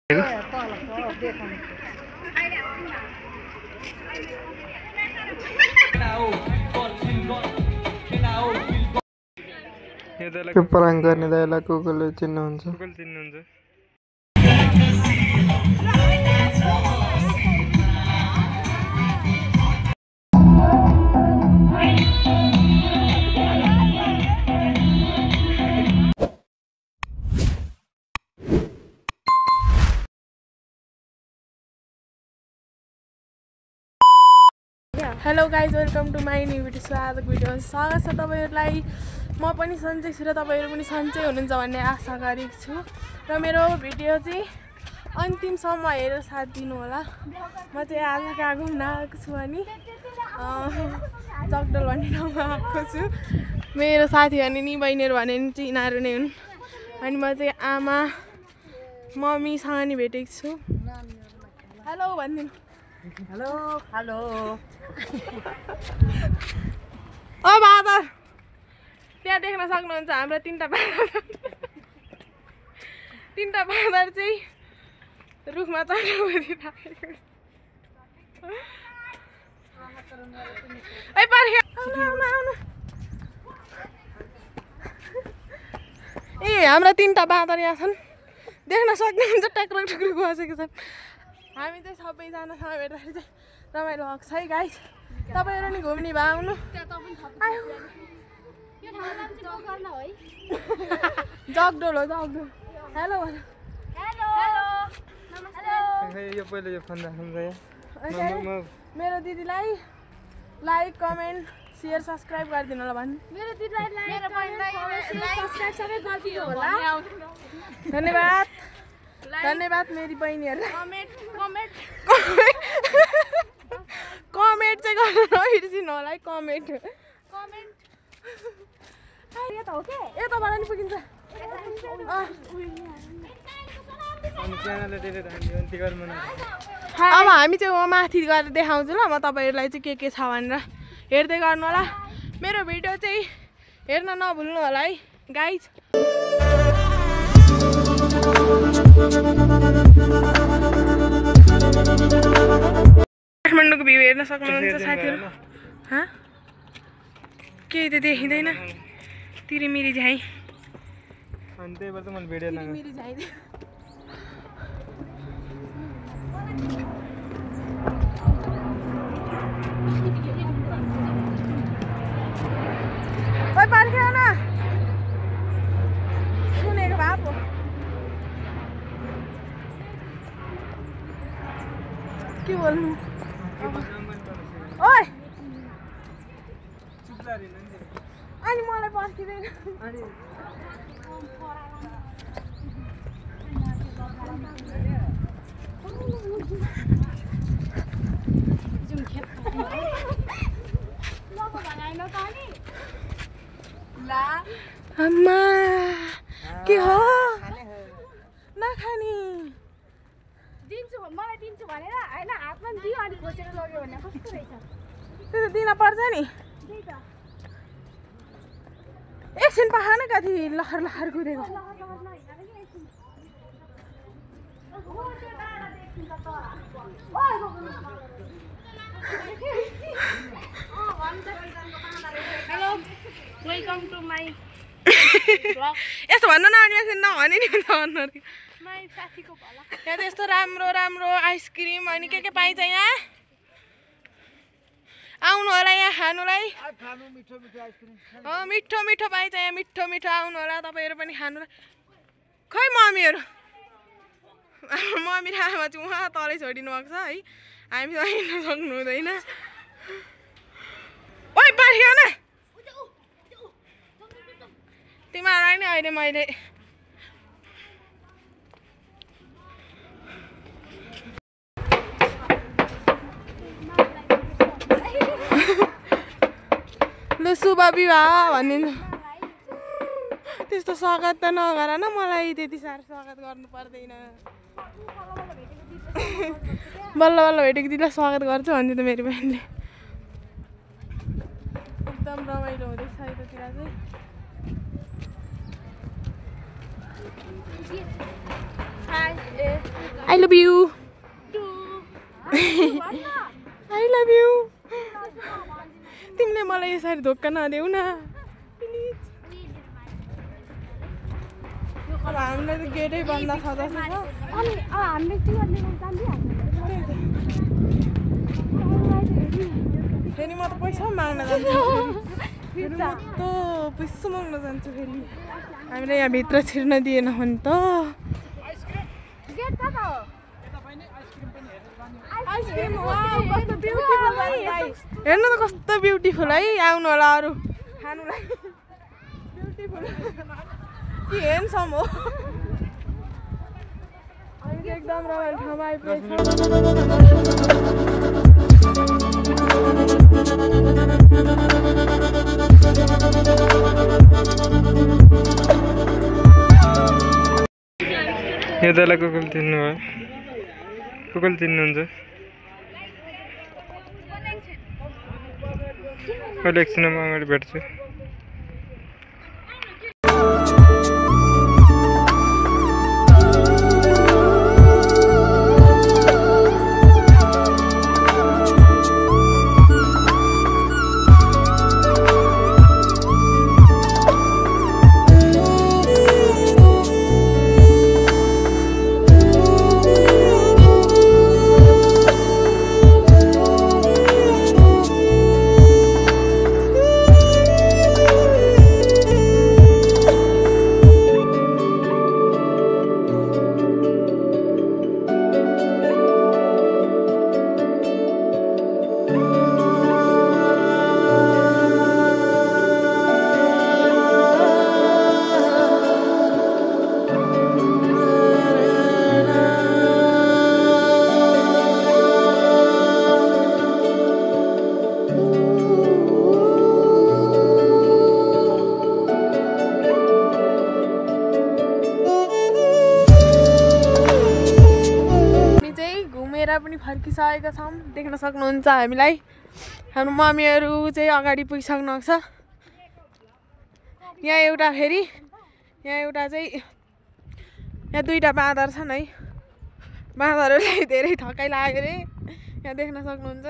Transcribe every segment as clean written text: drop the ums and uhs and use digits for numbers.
पराङ गर्ने दाइलाई कुकुरले चिन्नुहुन्छ। Hello guys, welcome to my new video. आजको भिडियो स्वागत छ तपाईहरुलाई। म पनि सन्चै छु र तपाईहरु पनि सन्चै हुनुहुन्छ भन्ने आशा गरेको छु र मेरो भिडियो चाहिँ अन्तिमसम्म हेरेर साथ दिनु होला। म चाहिँ आज कहाँ घुम्न आएको छु अनि जगडोल भन्ने ठाउँमा आएको छु। मेरो साथीहरु नि बहिनीहरु भने नि यिनीहरु नै हुन्। अनि म चाहिँ आमा मम्मीसँग नि भेटेको छु। हेलो भन्दिनु। हेलो हेलो ओ बादर, त्यहाँ देख्न सक्नुहुन्छ हाम्रो तीनटा बादर चाहिँ रुखमा चढ्न खोजिरहेको छ। ए हाम्रा तीनटा बादर यहाँ छन्, देख्न सक्नुहुन्छ। टक्रक टक्रक बसेको छन्। हामी चाहिँ सबैजनासँग भेट्दाखेरि चाहिँ रमाइलो भएको छ है गाइस। तपाईहरु नि घुम्ने भए आउनु। जगडोल हो, जगडोल। हेलो हेलो मेरो दिदीलाई लाइक कमेन्ट शेयर सब्सक्राइब गरिदिनु होला भन्नु। मेरो दिदीलाई लाइक सब्सक्राइब सबै गरिदिनु होला। धन्यवाद धन्यवाद मेरी बहिनीहरुलाई। कमेन्ट चाहिँ गर्न नबिर्सिनु होला है। कमेन्ट यताबाट नि पुगिन्छ। अब हामी चाहिँ माथि गएर देखाउँछु ल। म तपाईहरुलाई चाहिँ के छ भनेर हेर्दै गर्नु होला। मेरो भिडियो चाहिँ हेर्न नभुल्नु होला है गाइज। काठमाडौँको भ्यू हेर्न सक्नुहुन्छ साथीहरु। केही त देखिँदैन। तिरिमिरी झाइ तिरिमिरी झाइ। ओइ पर्खेर न, सुनेको भए पो। के बोल्नु? ओइ अनि मलाई पर्खिँदैन। आमा के हो नखाने? दिन्छु मलाई दिन्छु भनेर हैन, हातमा दियो अनि खोसेर लग्यो भने कस्तो रहेछ? त्यो त दिन पर्छ नि। त्यही त एकछिन पखान कति लहर लहर कुदेको। हेलो वेलकम टु माई यस्तो भन्नु न, अनि एकछिन नभने नि भन्नु। माई साथीको भला। यहाँ त यस्तो राम्रो राम्रो आइसक्रिम अनि के पाइन्छ यहाँ। आउनु होला यहाँ खानुलाई। मिठो मिठो पाइन्छ यहाँ, मिठो मिठो। आउनु होला तपाईहरु पनि खानुलाई। खै मम्मीहरु, मम्मी र आमा चाहिँ उहाँ तलै छोडिनु भएको छ है। हामीसँग हिँड्न सक्नु हुँदैन। ओइ पर्खियो न, तिमीहरूलाई नि अहिले मैले लु शुभ विवाह भनिदिनु। त्यस्तो स्वागत त नगर न, मलाई त्यति साह्रो स्वागत गर्नु पर्दैन। बल्ल बल्ल भेटेको दिदीलाई स्वागत गर्छु भन्दै त मेरो बहिनीले। एकदम रमाइलो हुँदैछ यतातिर चाहिँ। हाय ए I love you I love you तिमीले मलाई यसरी धोका नदेऊ न अब हामीलाई त गेटै बन्द छ जस्तो छ अनि हामीले टिकट लिन फेरि म त पैसा माग्न जान्छु फेरि म त पैसा माग्न जान्छु फेरि हामीलाई यहाँ भित्र छिर्न दिएन भने त गेट कता हो आइसक्रिम वाउ कस्तो ब्युटिफुल हेर्नु त कस्तो ब्युटिफुल है आउनु होला अरू खानुलाई ब्युटिफुल कि हेन्डसम हो अहिले एकदम रमाइलो ठाउँमा आइपुगेको यो तल कुकुल चिन्नु भयो कुकुल चिन्नुहुन्छ अहिले एकछिनमा अगाडि भेट्छु पनि फर्किसकेका छौँ देख्न सक्नुहुन्छ हामीलाई हाम्रो मम्मीहरू चाहिँ अगाडि पुगिसक्नु भएको छ यहाँ एउटा फेरि यहाँ एउटा चाहिँ यहाँ दुईटा बाँदर छन् है बाँदरहरूलाई धेरै थकाइ लाग्यो अरे यहाँ देख्न सक्नुहुन्छ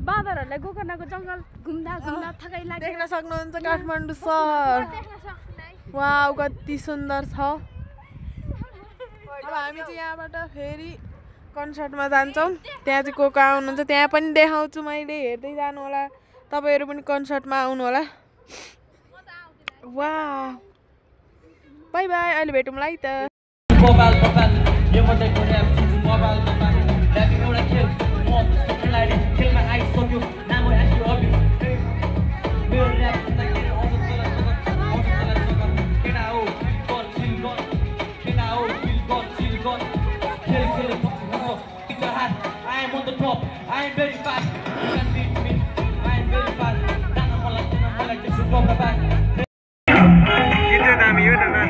बाँदरहरूलाई गोकर्णको जङ्गल घुम्दा घुम्दा थकाइ लाग्यो देख्न सक्नुहुन्छ काठमाडौँ सहर वाउ कति सुन्दर छ अब हामी चाहिँ यहाँबाट फेरि कन्सर्टमा जान्छौँ त्यहाँ चाहिँ को को आउनुहुन्छ त्यहाँ पनि देखाउँछु मैले हेर्दै जानु होला तपाईहरु पनि कन्सर्टमा आउनु होला वाह बाइ बाइ अहिले भेटौँला है त मोबाइल यो मात्रै कोने अब सिजु मोबाइल ल्यापिङ एउटा खेल म खेलाडी खेलमा आइसक्यो नाम आस्यो अबि मेरो र्याप सुन्दा के आउँछ तलाई केटा हो गन चिल गन केटा हो चिल गन खेल पछि हो टिक हात I am on the top I am very fast you can beat me I am very fast दाना मलाई त्यसो गर्दा बाक किन दामी हो न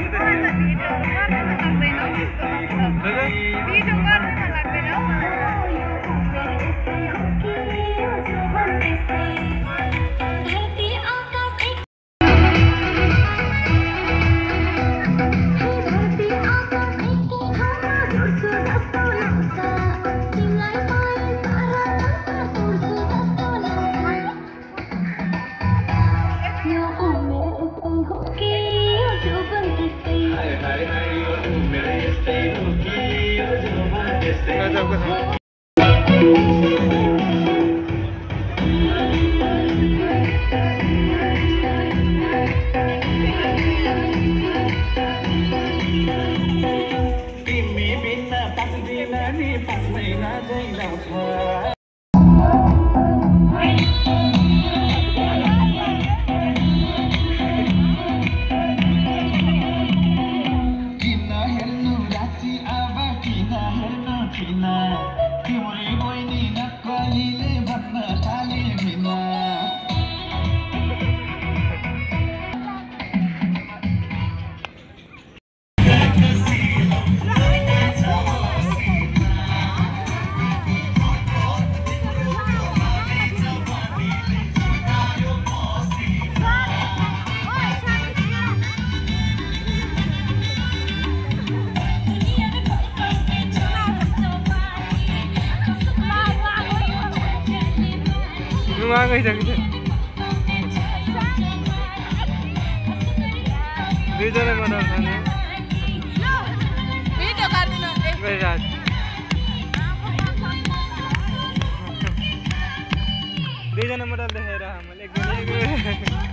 धुवा गइसक्छ दुईजना बनाउँछ नि भिडियो गर्दिन गइराछ दुईजना मोडल देखेर हामीले एक